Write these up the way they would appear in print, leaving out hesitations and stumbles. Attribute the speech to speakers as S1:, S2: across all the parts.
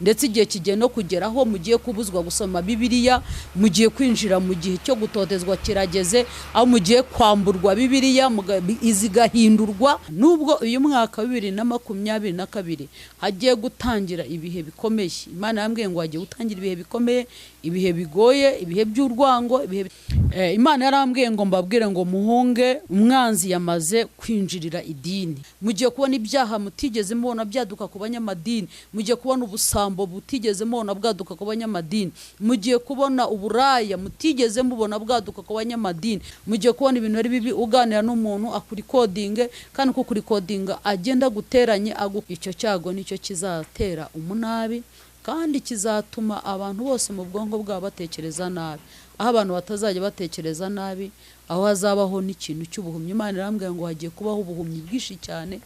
S1: ndetse igihe kigiye no kugeraho mugiye kubuzwa gusoma Bibiliya, mugiye kwinjira mu gihe cyo gutotezwa kirageze, aho mugiye kwamburwa Bibiliya izigahindurwa. Nubwo uyu mwaka wa 2022 hagiye gutangira ibihe bikomeye, Imana yambwiye ngo hagiye gutangira ibihe bikomeye, ibihe bigoye, ibihe by'urwango, Imana yarambwiye ngo mbabwire ngo muhunge umwanzi yamaze kwinjirira idini. Mugiye kubona ibyaha mutigeze mubona byaduka ku banyamadini, mugiye kubona ubusambo butigeze mubona bwaduka ku banyamadini, mugiye kubona uburaya mutigeze mubona bwaduka ku banyamadini, mugiye kubona ibintu ari bibi uganira n'umuntu akurikodinge, kandi ko kurikodinga agenda guteranye icyo cyago nicyo kizatera umunabi, kandi kizatuma abantu bose mu bwonko bwabo batekereza nabi. Aho abantu batazajya batekereza nabi, aho hazabaho n'ikintu cy'ubuhumyi. Imana irambwira ngo hagiye kubaho ubuhumyi bwishi cyane.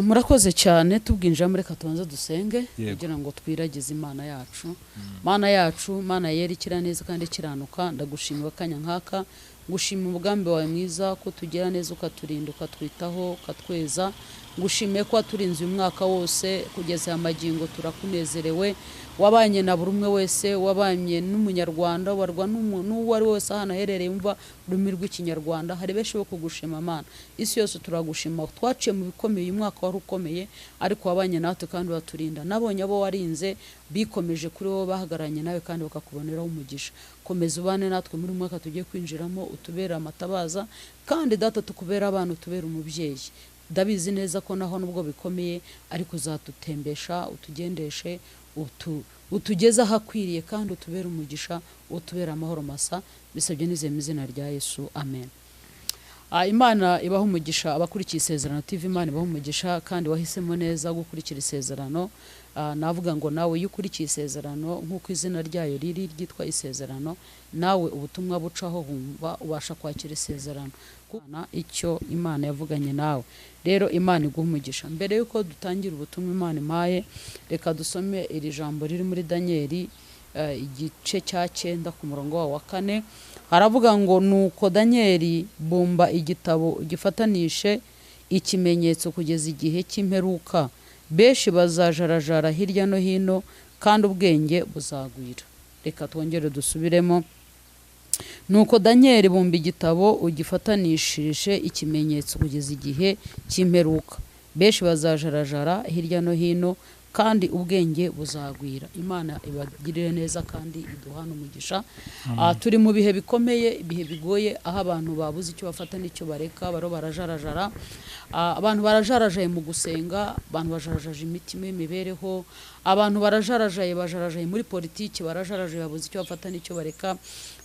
S1: Murakoze cyane, tubwinjira muri katonze dusenge kugira ngo twiragize Imana yacu. Mana yacu, Mana yera ikira neza kandi kiranuka, ndagushimira kanya nkaka, ngushimira umugambi wawe mwiza ko tugera neza ukaturinda ukatwitaho ukatweza. Ngushimiye ko waturinze uyu mwaka wose kugeza amagingo, turakunezerewe. Wabanye na buri umwe wese, wabanye n'umunyarwanda, warwa n'umuntu wari wese hano aherereye umva ururimi rw'ikinyarwanda. Hari benshi bo kugushima Mana, isi yose turagushima. Twaciye mu bikomeye, uyu mwaka wari ukomeye, ariko wabanye natwe kandi waturinda. Nabonye abo warinze bikomeje kuri wowe, bahagaranye nawe kandi bakakuboneraho umugisha. Komeza ubane natwe muri mwaka tugiye kwinjiramo, utubera amatabaza, kandi data tukubera abantu, utubera umubyeyi. Ndabizi neza ko naho nubwo bikomeye, ariko uzatutembesha, utugendeshe, utugeza ahakwiriye, kandi utubera umugisha, utubera amahoro masa. Bisabye nizeye mu izina rya Yesu, amen. Imana ibaho umugisha abakurikiye Isezerano TV, Imana ibaho umugisha kandi wahisemo neza gukurikira Isezerano. Navuga ngo nawe iyo ukurikiye Isezerano nk'uko izina ryayo riri ryitwa Isezerano, nawe ubutumwa bucaho humva ubasha kwakira Isezerano kuna icyo Imana yavuganye nawe. Rero Imana iguha umugisha. Mbere yuko dutangira ubutumwa Imana impaye, reka dusome iri jambo riri muri Danieli igice cya 9 ku murongo wa 4. Haravuga ngo nuko Danieli bumba igitabo gifatanishe ikimenyetso kugeza igihe cy'imperuka, benshi bazajarajara hirya no hino kandi ubwenge buzagwira. Reka twongere dusubiremo. Nuko Danieli bumba igitabo ugifatanishije ikimenyetso kugeza igihe cy'imperuka, benshi bazajarajara hirya no hino kandi ubwenge buzagwira. Imana ibagirire neza kandi iduhana umugisha. Turi mu bihe bikomeye, ibihe bigoye, aho abantu babuze icyo bafata n'icyo bareka, baro barajarajara. Abantu barajarajaye mu gusenga, abantu bajarajaje imitima y'imibereho, abantu bajarajaye muri politiki, barajarajaye babuze icyo bafata n'icyo bareka,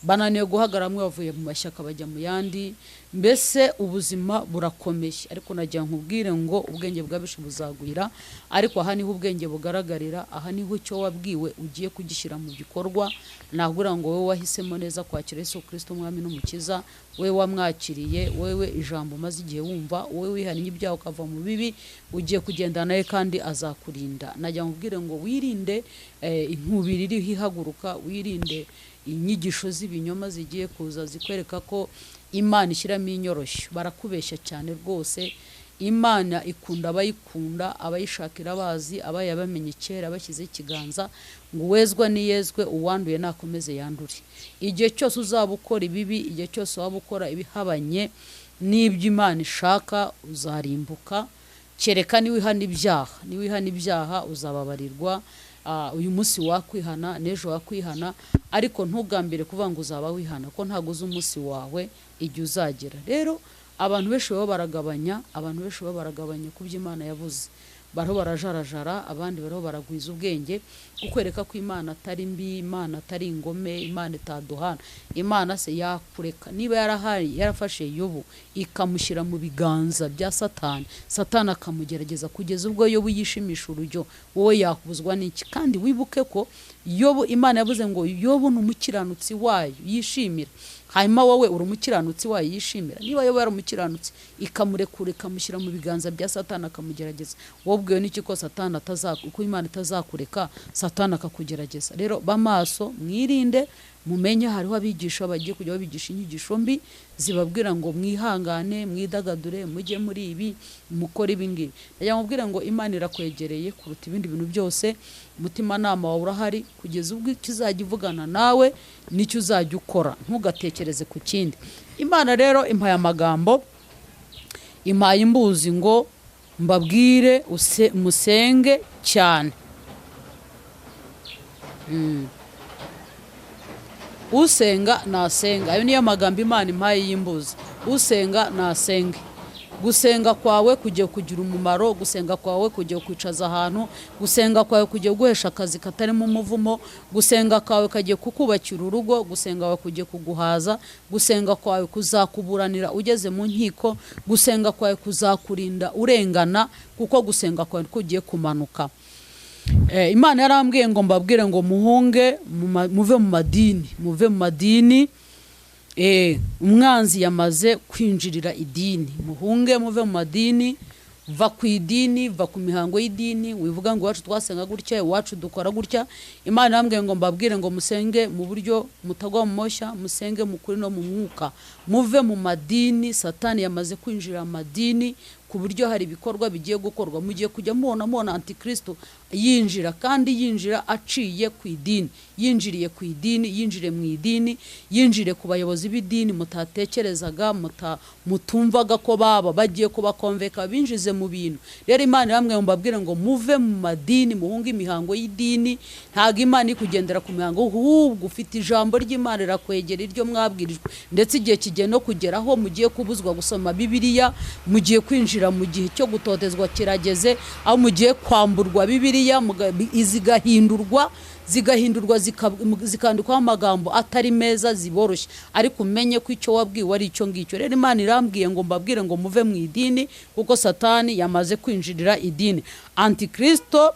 S1: bananiye guhagaramwe bavuye mu mashyaka bajya mu yandi. Mbese ubuzima burakomeye, ariko nagira nkubwire ngo ubwenge bwabishe buzagwira. Ariko aha niho ubwenge bugaragarira, aha niho icyo wabwiwe ugiye kugishyira mu bikorwa. Nagura ngo wowe wahisemo neza kwakira Yesu Kristo umwami n'umukiza, wowe wamwakiriye, wowe ijambo maze igihe wumva, wowe wihannye ibyaha ukava mu bibi, ugiye kugendana nawe kandi azakurinda. Nagira nkubwire ngo wirinde inkubiri iri hihaguruka, wirinde inyigisho z'ibinyoma zigiye kuza zikwereka ko Imana ishyiramo inyoroshyo. Barakubeshya cyane rwose. Imana ikunda abayikunda, abayishakira bazi, abayabamenye kera bashyize ikiganza ngo wezwa niyezwe, uwanduye nakomeze yandure. Igihe cyose uzaba ukora ibibi, igihe cyose waba ukora ibihabanye n'ibyo Imana ishaka, uzarimbuka. Kereka niwihana ibyaha uzababarirwa. Uyu munsi wakwihana, n'ejo wakwihana, ariko ntugambire kuvuga ngo uzaba wihana, ko ntago uzi umunsi wawe igihe uzagera. Rero abantu benshi baba baragabanya ku byo Imana yavuze, bariho barajarajara, abandi bariho baragwiza ubwenge, kukwereka ko Imana atari mbi, Imana atari ingome, Imana itaduhana. Imana se yakureka niba yarafashe Yobu ikamushyira mu biganza bya Satani, Satani akamugerageza kugeza ubwo Yobu yishimisha urujyo, wowe yakubuzwa n'iki? Kandi wibuke ko Yobu, Imana yavuze ngo Yobu ni umukiranutsi wayo yishimira. Hanyuma wowe uri umukiranutsi wayo yishimira. Niba Yobu yari umukiranutsi ikamurekura ikamushyira mu biganza bya Satani akamugerageza, wowe wabwiwe n'iki ko satani ko Imana itazakureka satani akakugerageza. Rero bamaso mwirinde, mumenye hariho abigisha bagiye kujya babigisha inyigisho mbi zibabwira ngo mwihangane, mwidagadure, mujye muri ibi, mukora ibi ngibi. Ndagira mubwira ngo Imana irakwegereye kuruta ibindi bintu byose. Umutima nama wawe urahari kugeza ubwo kizajya ivugana nawe nicyo uzajya ukora, ntugatekereze ku kindi. Imana rero impaye amagambo, impaye imbuzi ngo mbabwire musenge cyane. Usenga nasenga. Ayo niyo magambo Imana impaye y'imbuzi. Usenga nasenge. Gusenga kwawe kugiye kugira umumaro, gusenga kwawe kugiye kwicaza ahantu, gusenga kwawe kugiye guhesha akazi katarimo umuvumo, gusenga kwawe kagiye kukubakira urugo, gusenga kwawe kugiye kuguhaza, gusenga kwawe kuzakuburanira ugeze mu nkiko, gusenga kwawe kuzakurinda urengana, kuko gusenga kwawe kugiye kumanuka. Imana yarambwiye ngo mbabwire ngo muhunge muve mu madini. Umwanzi yamaze kwinjirira idini. Muhunge muve mu madini, va ku idini, va ku mihango y'idini. Wivuga ngo iwacu twasenga gutya, iwacu dukora gutya. Imana yambwiye ngo mbabwire ngo musenge mu buryo mutagwa mu moshya, musenge mu kuri no mu mwuka. Muve mu madini. Satani yamaze kwinjira amadini ku buryo hari ibikorwa bigiye gukorwa. Mugiye kujya mubona AntiKristo yinjira, kandi yinjira aciye ku idini. Yinjiriye ku idini, yinjire mu idini, yinjire ku bayobozi b'idini mutatekerezaga, mutumvaga ko baba bagiye kubakonveka, binjize mu bintu. Rero Imana yamwe mbabwire ngo muve mu madini, muhunge imihango y'idini. Ntago Imana ikugendera ku mihango, ahubwo ufite ijambo ry'Imana rakwegera iryo mwabwirijwe. Ndetse igihe kigiye no kugeraho mugiye kubuzwa gusoma Bibiliya, mugiye kwinjira mu gihe cyo gutotezwa kirageze, aho mugiye kwamburwa Bibiliya zigahindurwa zikandikwaho amagambo atari meza ziboroshye, ariko umenye ko icyo wabwiwe ari icyo ngicyo. Rero Imana irambwiye ngo mbabwire ngo muve mu idini, kuko Satani yamaze kwinjirira idini. AntiKristo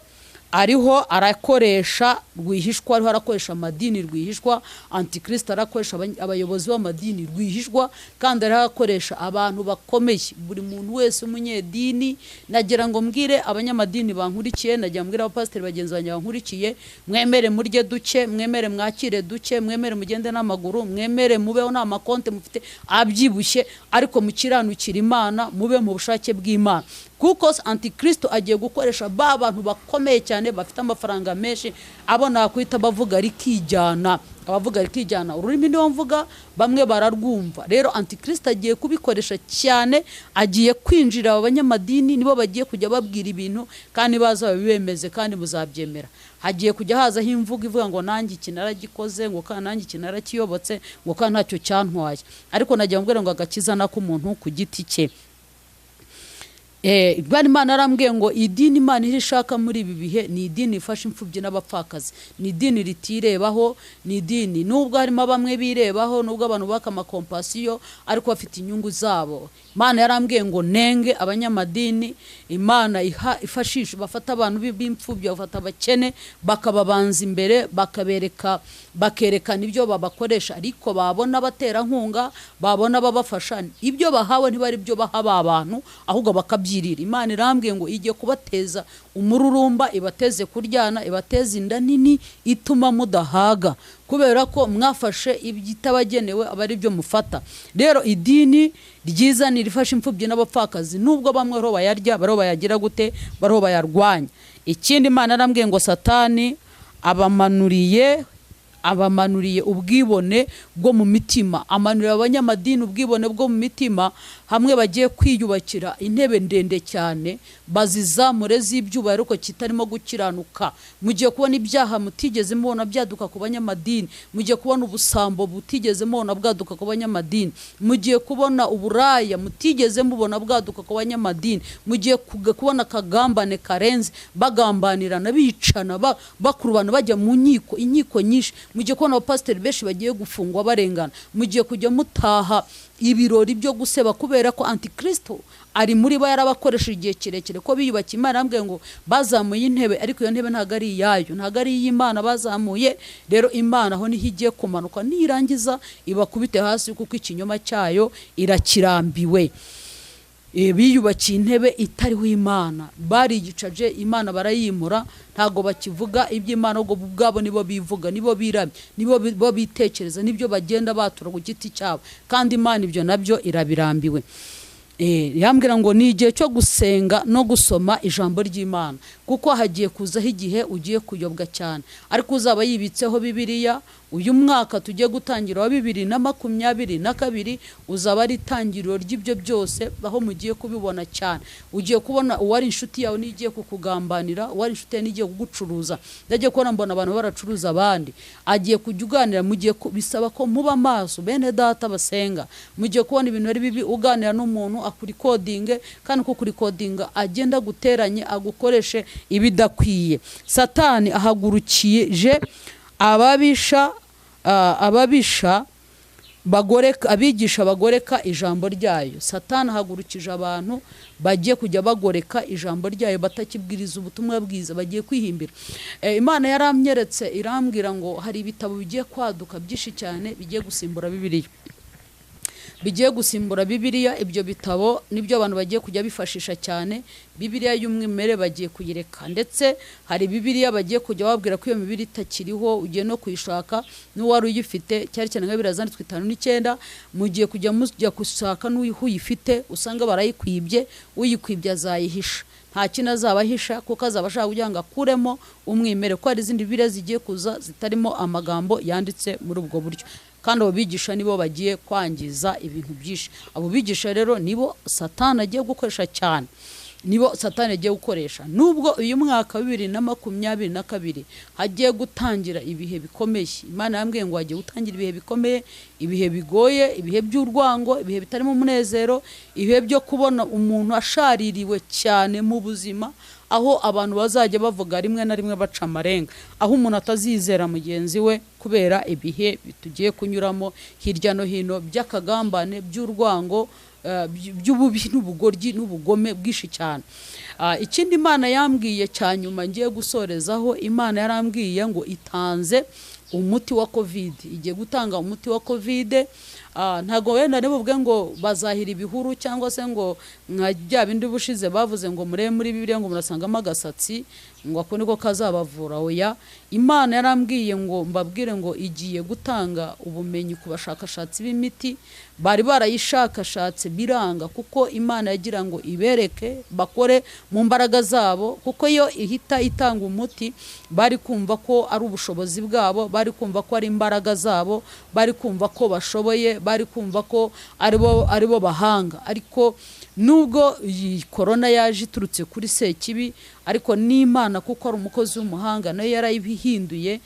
S1: ariho arakoresha rwihishwa, ariho arakoresha amadini rwihishwa. AntiKristo arakoresha abayobozi b'amadini rwihishwa, kandi ariho arakoresha abantu bakomeye. Buri muntu wese umunyedini, nagira ngo mbwire abanyamadini bankurikiye, nagira mbwire abapasiteri bagenzi banjye bankurikiye, mwemere murye duke, mwemere mwakire duke, mwemere mugende n'amaguru, mwemere mubeho nta makonte mufite abyibushye, ariko mukiranukira Imana, mube mu bushake bw'Imana. Kuko AntiKristo agiye gukoresha bantu bakomeye cyane bafite amafaranga menshi, abo nakwita bavuga rikijyana. Abavuga rikijyana ururimi niyo mvuga, bamwe bararwumva. Rero AntiKristo agiye kubikoresha cyane, agiye kwinjira abanyamadini, nibo bagiye kujya babwira ibintu kandi baza babemeze kandi muzabyemera. Hagiye kujya hazaho imvugo ivuga ngo nanjye iki naragikoze, ngo kandi nanjye iki narakiyobotse, ngo kandi ntacyo cyantwaye. Ariko nagiye mbwira ngo agakiza nako umuntu ku giti cye. Imana arambwiye ngo idini Imana irishaka muri ibi bihe ni idini ifasha imfubyi n'abapfakazi. Ni idini ritirebaho, ni idini nubwo harimo bamwe birebaho, nubwo abantu baka amakompasiyo, ariko bafite inyungu zabo. Imana yarambwiye ngo nenge abanyamadini. Imana ifashisha bafata abantu b'imfubyi, bafata abakene, bakababanza imbere, bakerekana ibyo babakoresha, ariko babona batera nkunga, babona babafasha, ibyo bahawe ntibari byo baha abantu, ahubwo bakabyi. Imana irambwiye ngo igiye kubateza umururumba, ibateze kuryana, ibateze inda nini ituma mudahaga, kubera ko mwafashe ibyitabagenewe abari byo mufata. Rero idini ryiza nirifasha imfubyi n'abapfakazi, nubwo bamwe ro bayarya, baro bayagira gute, baro bayarwanya. Ikindi Imana arambwiye ngo Satani abamanuriye ubwibone bwo mu mitima, amanurira abanyamadini ubwibone bwo mu mitima, hamwe bagiye kwiyubakira intebe ndende cyane bazizamure z'ibyubahiro ariko kitarimo gukiranuka. Mugiye kubona ibyaha mutigeze mubona byaduka ku banyamadini, mugiye kubona ubusambo butigeze mubona bwaduka ku banyamadini, mugiye kubona uburaya mutigeze mubona bwaduka ku banyamadini, mugiye kubona kagambane karenze, bagambanirana, bicana, bakurubana, bajya mu inkiko nyinshi. Mugiye kubona abapasiteri benshi bagiye gufungwa barengana. Mugiye kujya mutaha ibirori byo guseba, kubera ko AntiKristo ari muri bo yarabakoresha igihe kirekire, ko biyubakiye. Imana yambwiye ngo bazamuye intebe, ariko iyo ntebe ntago ari iyayo, ntago ari iy'Imana bazamuye. Rero Imana aho niho igiye kumanuka, nirangiza ibakubite hasi, kuko ikinyoma cyayo irakirambiwe. biyubakiye intebe itariho Imana, barigicaje Imana barayimura, ntago bakivuga iby'Imana ubwo bwabo nibo bivuga, nibo biramye, nibo bitekereza, nibyo bagenda batura ku giti cyabo, kandi Imana ibyo nabyo irabirambiwe. Yambwira ngo ni igihe cyo gusenga no gusoma ijambo ry'Imana, kuko hagiye kuzaho igihe ugiye kuyobwa cyane, ariko uzaba yibitseho Bibiliya. Uyu mwaka tugiye gutangira wa 2022 uzaba ari itangiriro ry'ibyo byose, aho mugiye kubibona cyane. Ugiye kubona uwari inshuti yawe nigiye kukugambanira, uwari inshuti yawe nigiye kugucuruza. Ndagiye kubona mbona abantu baracuruza abandi, agiye kujuganira. Mugiye bisaba ko muba maso bene data basenga. Mugiye kubona ibintu ari bibi, uganira n'umuntu akurikodinge, kandi ko kurikodinga agenda guteranye agukoreshe ibidakwiye. Satani ahagurukije ababisha bagoreka, abigisha bagoreka ijambo ryayo. Satani ahagurukije abantu bagiye kujya bagoreka ijambo ryayo, batakibwiriza ubutumwa bwiza, bagiye kwihimbira. Imana yaramyeretse irambwira ngo hari ibitabo bigiye kwaduka byinshi cyane bigiye gusimbura Bibiliya, bigiye gusimbura Bibiliya. Ibyo bitabo nibyo abantu bagiye kujya bifashisha cyane. Bibiliya y'umwimerere bagiye kuyireka, ndetse hari Bibiliya bagiye kujya babwira ko iyo Bibiliya itakiriho, ugiye no kuyishaka n'uwari uyifite, cyari cyane nka birazanditswe 5:9. Mugiye kujya gushaka n'uyifite, usanga barayikwibye, uyikwibye azayihisha, nta kintu azabahisha, kuko azabashaka kugira ngo akuremo umwimerere, ko hari izindi Bibiliya zigiye kuza zitarimo amagambo yanditse muri ubwo buryo. Kandi abo bigisha nibo bagiye kwangiza ibintu byinshi. Abo bigisha rero nibo Satani agiye gukoresha cyane, nibo Satani agiye gukoresha. Nubwo uyu mwaka 2022 hagiye gutangira ibihe bikomeye, Imana yambwiye ngo hagiye gutangira ibihe bikomeye, ibihe bigoye, ibihe by'urwango, ibihe bitarimo umunezero, ibihe byo kubona umuntu ashaririwe cyane mu buzima, aho abantu bazajya bavuga rimwe na rimwe baca amarenga, aho umuntu atazizera mugenzi we kubera ibihe tugiye kunyuramo hirya no hino by'akagambane, by'urwango, by'ububi n'ubugoryi n'ubugome bwinshi cyane. Ikindi Imana yambwiye cyanyuma ngiye gusorezaho, Imana yarambwiye ngo itanze umuti wa COVID, igiye gutanga umuti wa COVID. Ntago wenda nibuvuge ngo bazahira ibihuru, cyangwa se ngo nka bya bindi bushize bavuze ngo mure muri Bibiliya ngo murasangamo agasatsi ngo ako niko kazabavura. Oya, Imana yarambwiye ngo mbabwire ngo igiye gutanga ubumenyi ku bashakashatsi b'imiti, bari barayishakashatse biranga, kuko Imana yagira ngo ibereke bakore mu mbaraga zabo, kuko yo ihita itanga umuti bari kumva ko ari ubushobozi bwabo, bari kumva ko ari imbaraga zabo, bari kumva ko bashoboye, bari kumva ko aribo bahanga. Ariko nubwo iyi corona yaje iturutse kuri Sekibi, ariko n'Imana kuko ari umukozi w'umuhanga, nayo yarayihinduye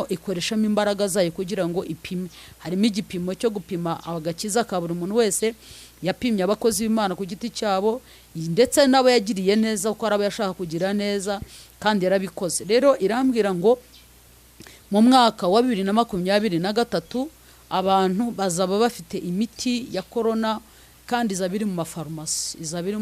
S1: ikoreshamo imbaraga zayo kugira ngo ipime. Harimo igipimo cyo gupima agakiza ka buri muntu wese, yapimye abakozi b'Imana ku giti cyabo, ndetse nabo yagiriye neza kuko araba yashaka kugira neza, kandi yarabikoze. Rero irambwira ngo mu mwaka wa 2023 abantu bazaba bafite imiti ya corona, kandi izabiri mu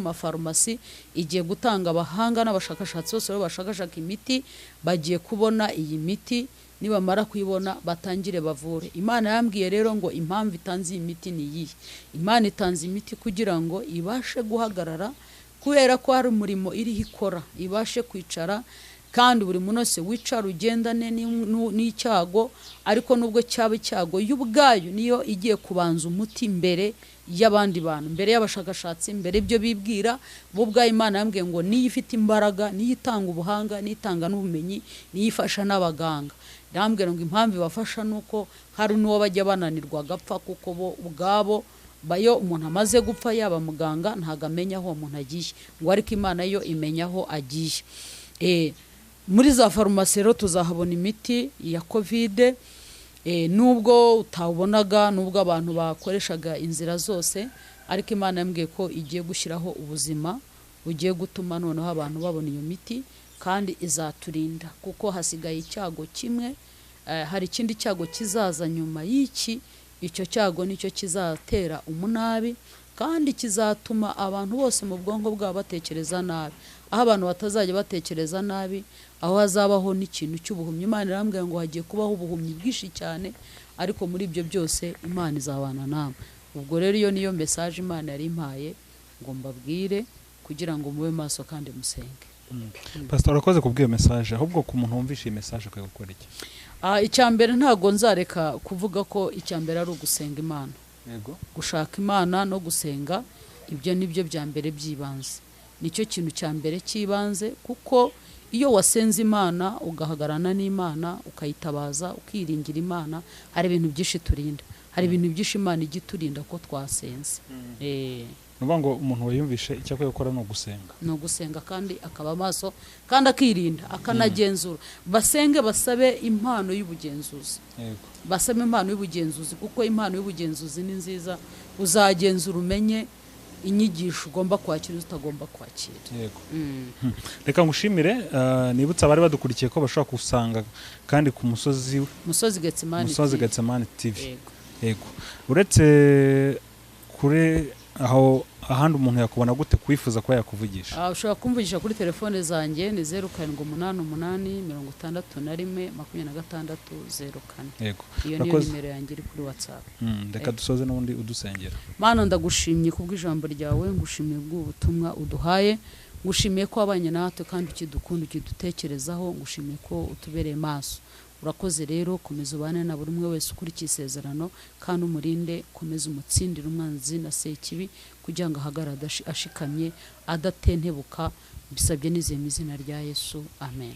S1: mafarumasi, igiye gutanga abahanga n'abashakashatsi bose bashakashaka imiti, bagiye kubona iyi miti, nibamara kuyibona batangire bavure. Imana yambwiye rero ngo impamvu itanze iyi miti ni iyi. Imana itanze imiti kugira ngo ibashe guhagarara, kubera ko hari umurimo iriho ikora, ibashe kwicara, kandi buri muntu wese wicara ugendane n'icyago, ariko nubwo cyaba icyago y'ubwayo niyo igiye kubanza umuti mbere y'abandi bantu, mbere y'abashakashatsi, mbere ibyo bibwira bo ubwayo. Imana yambwiye ngo niyo ifite imbaraga, niyo itanga ubuhanga, niyo itanga n'ubumenyi, niyo ifasha n'abaganga. Ndambwira ngo impamvu ibafasha nuko hari n'uwo bajya bananirwa agapfa, kuko bo ubwabo bayo umuntu amaze gupfa yaba muganga ntago amenya aho umuntu agiye, ngo ariko Imana yo imenya aho agiye. Muri za farumasi rero tuzahabona imiti ya COVID, nubwo utabonaga, nubwo abantu bakoreshaga inzira zose, ariko Imana yambwiye ko igiye gushyiraho ubuzima bugiye gutuma noneho abantu babona iyo miti, kandi izaturinda, kuko hasigaye icyago kimwe. Hari ikindi cyago kizaza nyuma y'iki, icyo cyago nicyo kizatera umunabi, kandi kizatuma abantu bose mu bwonko bwabo batekereza nabi. Aho abantu batazajya batekereza nabi, aho hazabaho n'ikintu cy'ubuhumyi. Imana irambwira ngo hagiye kubaho ubuhumyi bwinshi cyane, ariko muri ibyo byose Imana izabana namwe. Ubwo rero iyo niyo message Imana yari impaye ngo mbabwire kugira ngo mube maso kandi musenge.
S2: Pastor urakoze kubwiyo message, ahubwo ku muntu wumvisha iyi message akwiye gukora iki?
S1: Icyambere ntago nzareka kuvuga ko icyambere ari ugusenga Imana.
S2: Yego.
S1: Gushaka Imana no gusenga, ibyo nibyo byambere byibanze. Nicyo kintu cyambere cyibanze, kuko iyo wasenze Imana ugahagarana n'Imana ukayitabaza ukiringira Imana, hari ibintu byinshi turinda, hari ibintu byinshi Imana igiturinda ko twasenze.
S2: Nuvuga ngo umuntu wayumvishe icyo akwiye gukora no gusenga.
S1: No gusenga kandi akaba maso kandi akirinda akanagenzura. Basenge basabe impano y'ubugenzuzi.
S2: Yego.
S1: Basabe impano y'ubugenzuzi, kuko impano y'ubugenzuzi ni nziza, uzagenzura umenye inyigisho ugomba kwakira utagomba kwakira.
S2: Yego. Reka ngushimire, nibutsa abari badukurikiye ko bashobora kusanga kandi ku musozi Getsemani TV. Yego. Uretse kure aho ahandi umuntu yakubona gute kwifuza ko yakuvugisha?
S1: Ushobora kumvugisha kuri telefone zanjye ni 0788 Yego. Iyo niyo nimero yanjye iri kuri WhatsApp.
S2: Reka dusoze n'ubundi udusengera.
S1: Mana ndagushimye kubw'ijambo ryawe, ngushimiye bw'ubutumwa uduhaye, ngushimiye ko wabanye natwe kandi ukidukunda ukidutekerezaho, ngushimiye ko utubereye maso. Urakoze rero, komeza ubane na buri umwe wese ukurikiye isezerano, kandi umurinde, komeza umutsindira umwanzi na sekibi kugira ngo ahagarare ashikamye adatentebuka. Bisabye nizeye mu izina rya Yesu, amen.